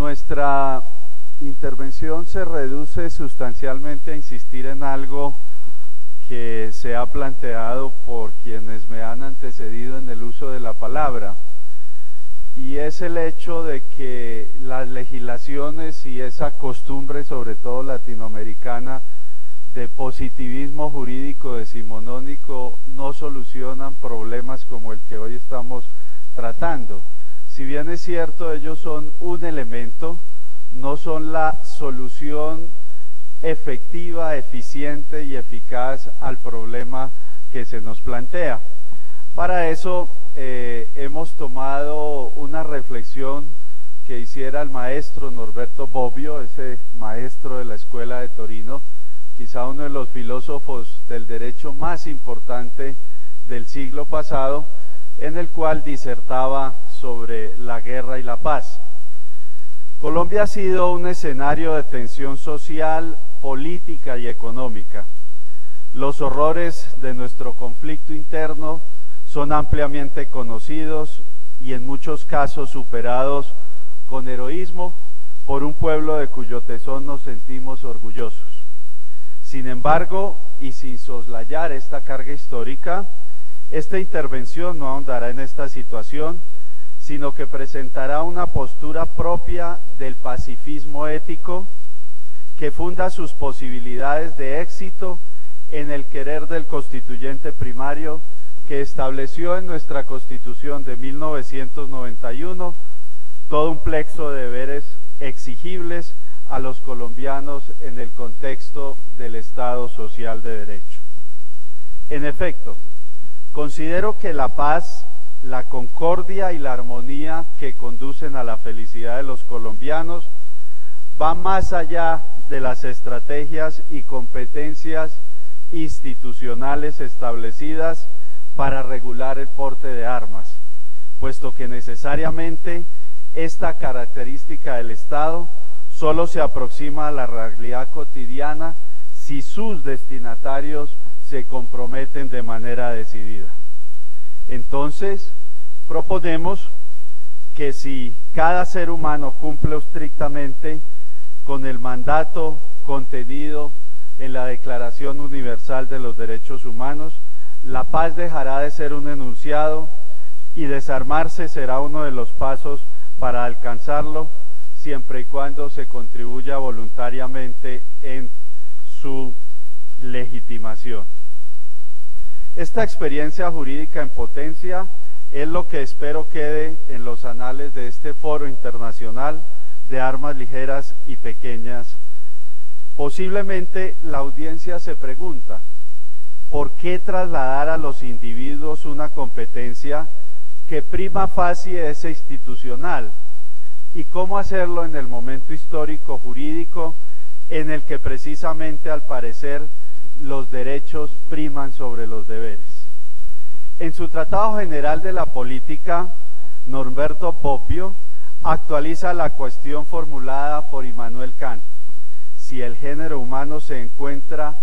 Nuestra intervención se reduce sustancialmente a insistir en algo que se ha planteado por quienes me han antecedido en el uso de la palabra, y es el hecho de que las legislaciones y esa costumbre, sobre todo latinoamericana, de positivismo jurídico decimonónico no solucionan problemas como el que hoy estamos tratando. Si bien es cierto, ellos son un elemento, no son la solución efectiva, eficiente y eficaz al problema que se nos plantea. Para eso hemos tomado una reflexión que hiciera el maestro Norberto Bobbio, ese maestro de la Escuela de Torino, quizá uno de los filósofos del derecho más importante del siglo pasado, en el cual disertaba sobre la guerra y la paz. Colombia ha sido un escenario de tensión social, política y económica. Los horrores de nuestro conflicto interno son ampliamente conocidos y en muchos casos superados con heroísmo por un pueblo de cuyo tesón nos sentimos orgullosos. Sin embargo, y sin soslayar esta carga histórica, esta intervención no ahondará en esta situación, sino que presentará una postura propia del pacifismo ético que funda sus posibilidades de éxito en el querer del constituyente primario que estableció en nuestra Constitución de 1991 todo un plexo de deberes exigibles a los colombianos en el contexto del Estado Social de Derecho. En efecto, considero que la paz, la concordia y la armonía que conducen a la felicidad de los colombianos va más allá de las estrategias y competencias institucionales establecidas para regular el porte de armas, puesto que necesariamente esta característica del Estado solo se aproxima a la realidad cotidiana si sus destinatarios se comprometen de manera decidida. Entonces, proponemos que si cada ser humano cumple estrictamente con el mandato contenido en la Declaración Universal de los Derechos Humanos, la paz dejará de ser un enunciado y desarmarse será uno de los pasos para alcanzarlo, siempre y cuando se contribuya voluntariamente en su legitimación. Esta experiencia jurídica en potencia es lo que espero quede en los anales de este foro internacional de armas ligeras y pequeñas. Posiblemente la audiencia se pregunta, ¿por qué trasladar a los individuos una competencia que prima facie es institucional? ¿Y cómo hacerlo en el momento histórico jurídico en el que precisamente al parecer los derechos priman sobre los deberes? En su Tratado General de la Política, Norberto Bobbio actualiza la cuestión formulada por Immanuel Kant: si el género humano se encuentra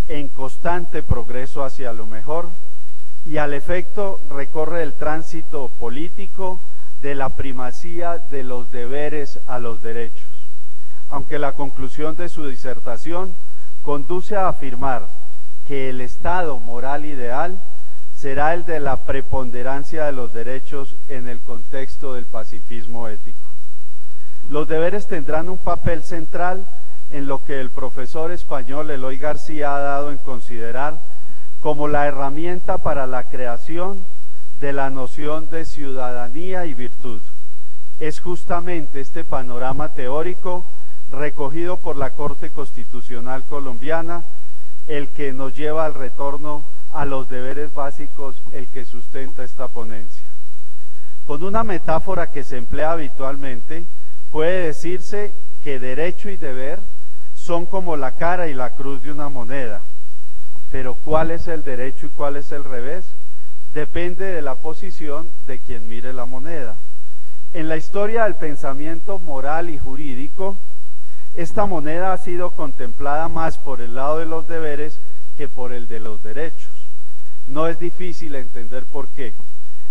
en constante progreso hacia lo mejor, y al efecto recorre el tránsito político de la primacía de los deberes a los derechos, aunque la conclusión de su disertación conduce a afirmar que el estado moral ideal será el de la preponderancia de los derechos en el contexto del pacifismo ético. Los deberes tendrán un papel central en lo que el profesor español Eloy García ha dado en considerar como la herramienta para la creación de la noción de ciudadanía y virtud. Es justamente este panorama teórico recogido por la Corte Constitucional colombiana el que nos lleva al retorno a los deberes básicos, el que sustenta esta ponencia. Con una metáfora que se emplea habitualmente, puede decirse que derecho y deber son como la cara y la cruz de una moneda, pero ¿cuál es el derecho y cuál es el revés? Depende de la posición de quien mire la moneda. En la historia del pensamiento moral y jurídico, esta moneda ha sido contemplada más por el lado de los deberes que por el de los derechos. No es difícil entender por qué.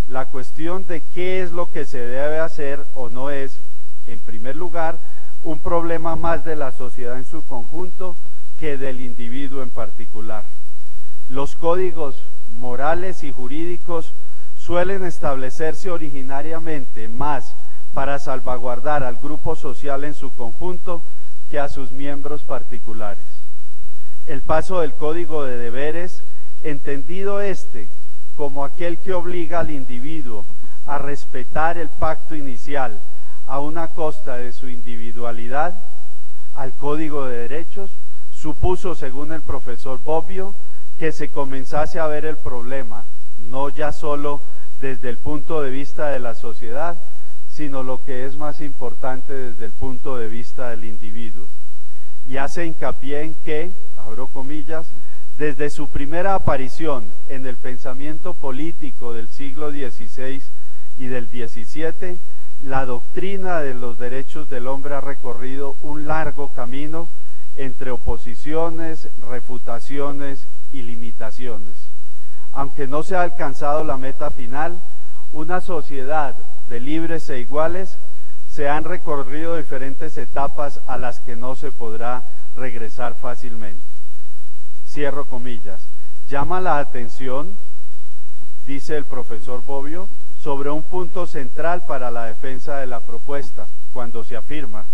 La cuestión de qué es lo que se debe hacer o no es en primer lugar, un problema más de la sociedad en su conjunto que del individuo en particular. Los códigos morales y jurídicos suelen establecerse originariamente más para salvaguardar al grupo social en su conjunto que a sus miembros particulares. El paso del Código de Deberes, entendido como aquel que obliga al individuo a respetar el pacto inicial a una costa de su individualidad, al Código de Derechos, supuso, según el profesor Bobbio, que se comenzase a ver el problema, no ya solo desde el punto de vista de la sociedad, sino lo que es más importante desde el punto de vista del individuo. Y hace hincapié en que, abro comillas, desde su primera aparición en el pensamiento político del siglo XVI y del XVII, la doctrina de los derechos del hombre ha recorrido un largo camino entre oposiciones, refutaciones y limitaciones. Aunque no se ha alcanzado la meta final, una sociedad de libres e iguales, se han recorrido diferentes etapas a las que no se podrá regresar fácilmente. Cierro comillas. Llama la atención, dice el profesor Bobbio, sobre un punto central para la defensa de la propuesta, cuando se afirma: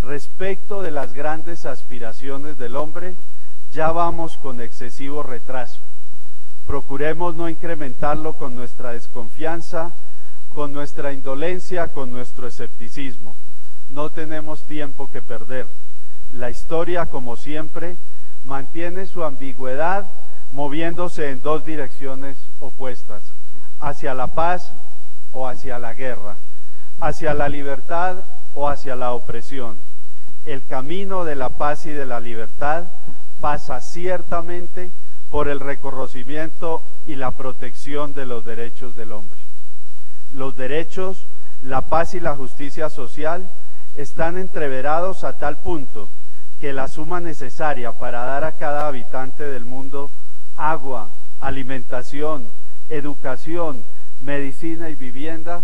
respecto de las grandes aspiraciones del hombre, ya vamos con excesivo retraso. Procuremos no incrementarlo con nuestra desconfianza, con nuestra indolencia, con nuestro escepticismo. No tenemos tiempo que perder. La historia, como siempre, mantiene su ambigüedad, moviéndose en dos direcciones opuestas: hacia la paz o hacia la guerra, hacia la libertad o hacia la opresión. El camino de la paz y de la libertad pasa ciertamente por el reconocimiento y la protección de los derechos del hombre. Los derechos, la paz y la justicia social están entreverados a tal punto que la suma necesaria para dar a cada habitante del mundo agua, alimentación, educación, medicina y vivienda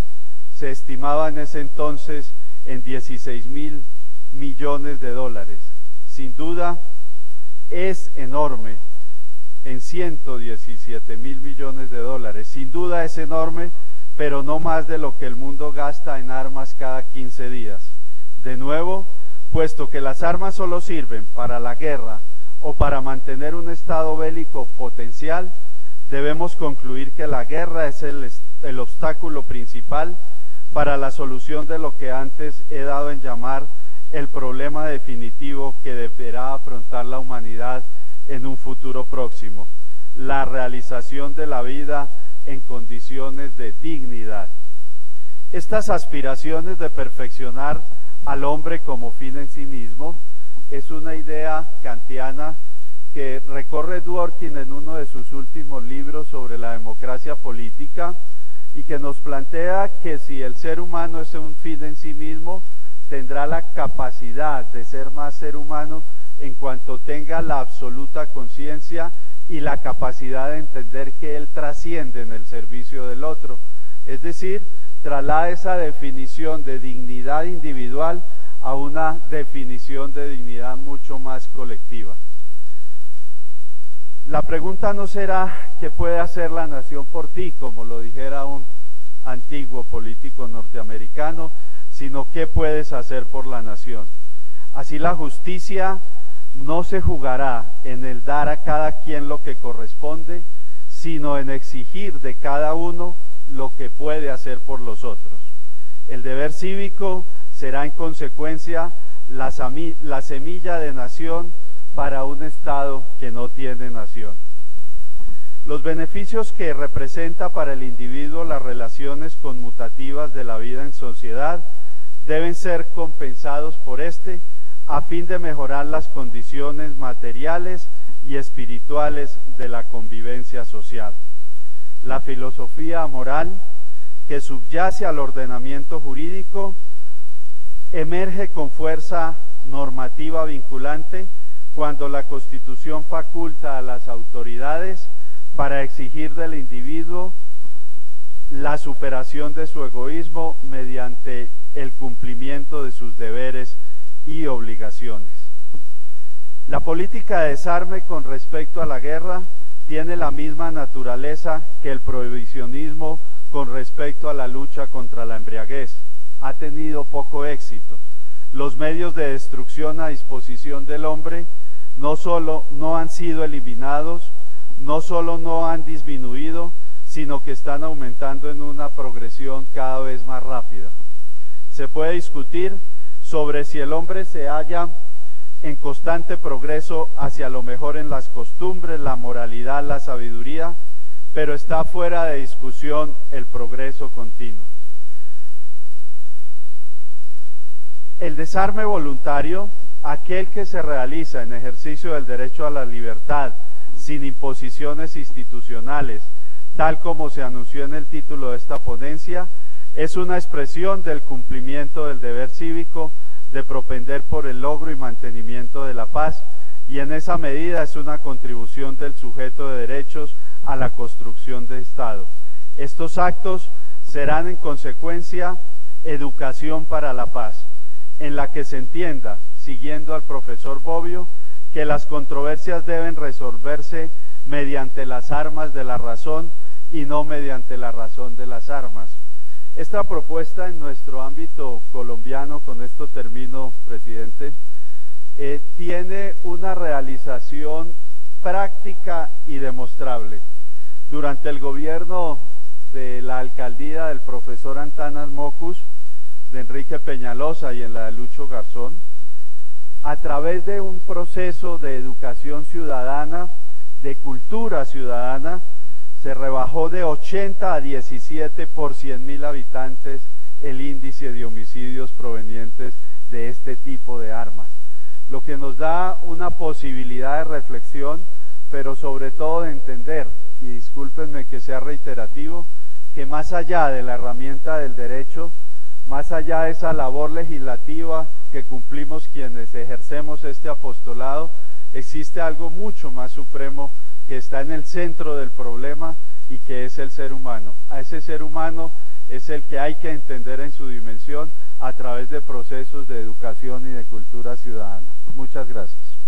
se estimaba en ese entonces en 16.000 millones de dólares. Sin duda es enorme, en 117.000 millones de dólares. Sin duda es enorme, pero no más de lo que el mundo gasta en armas cada 15 días. De nuevo, puesto que las armas solo sirven para la guerra o para mantener un estado bélico potencial, debemos concluir que la guerra es el obstáculo principal para la solución de lo que antes he dado en llamar el problema definitivo que deberá afrontar la humanidad en un futuro próximo: la realización de la vida en condiciones de dignidad. Estas aspiraciones de perfeccionar al hombre como fin en sí mismo es una idea kantiana que recorre Dworkin en uno de sus últimos libros sobre la democracia política, y que nos plantea que si el ser humano es un fin en sí mismo, tendrá la capacidad de ser más ser humano en cuanto tenga la absoluta conciencia y la capacidad de entender que él trasciende en el servicio del otro. Es decir, traslada esa definición de dignidad individual a una definición de dignidad mucho más colectiva. La pregunta no será ¿qué puede hacer la nación por ti?, como lo dijera un antiguo político norteamericano, sino ¿qué puedes hacer por la nación? Así la justicia no se jugará en el dar a cada quien lo que corresponde, sino en exigir de cada uno lo que puede hacer por los otros. El deber cívico será en consecuencia la semilla de nación para un Estado que no tiene nación. Los beneficios que representa para el individuo las relaciones conmutativas de la vida en sociedad deben ser compensados por a fin de mejorar las condiciones materiales y espirituales de la convivencia social. La filosofía moral que subyace al ordenamiento jurídico emerge con fuerza normativa vinculante cuando la Constitución faculta a las autoridades para exigir del individuo la superación de su egoísmo mediante el cumplimiento de sus deberes y obligaciones. La política de desarme con respecto a la guerra tiene la misma naturaleza que el prohibicionismo con respecto a la lucha contra la embriaguez. Ha tenido poco éxito. Los medios de destrucción a disposición del hombre no solo no han sido eliminados, no solo no han disminuido, sino que están aumentando en una progresión cada vez más rápida. Se puede discutir sobre si el hombre se halla en constante progreso hacia lo mejor en las costumbres, la moralidad, la sabiduría, pero está fuera de discusión el progreso continuo. El desarme voluntario, aquel que se realiza en ejercicio del derecho a la libertad, sin imposiciones institucionales, tal como se anunció en el título de esta ponencia, es una expresión del cumplimiento del deber cívico de propender por el logro y mantenimiento de la paz, y en esa medida es una contribución del sujeto de derechos a la construcción de Estado. Estos actos serán en consecuencia educación para la paz, en la que se entienda, siguiendo al profesor Bobbio, que las controversias deben resolverse mediante las armas de la razón y no mediante la razón de las armas. Esta propuesta en nuestro ámbito colombiano, con esto termino, presidente, tiene una realización práctica y demostrable. Durante el gobierno de la alcaldía del profesor Antanas Mocus, de Enrique Peñalosa y en la de Lucho Garzón, a través de un proceso de educación ciudadana, de cultura ciudadana, se rebajó de 80 a 17 por 100.000 habitantes el índice de homicidios provenientes de este tipo de armas, lo que nos da una posibilidad de reflexión, pero sobre todo de entender, y discúlpenme que sea reiterativo, que más allá de la herramienta del derecho, más allá de esa labor legislativa que cumplimos quienes ejercemos este apostolado, existe algo mucho más supremo que está en el centro del problema y que es el ser humano. A ese ser humano es el que hay que entender en su dimensión a través de procesos de educación y de cultura ciudadana. Muchas gracias.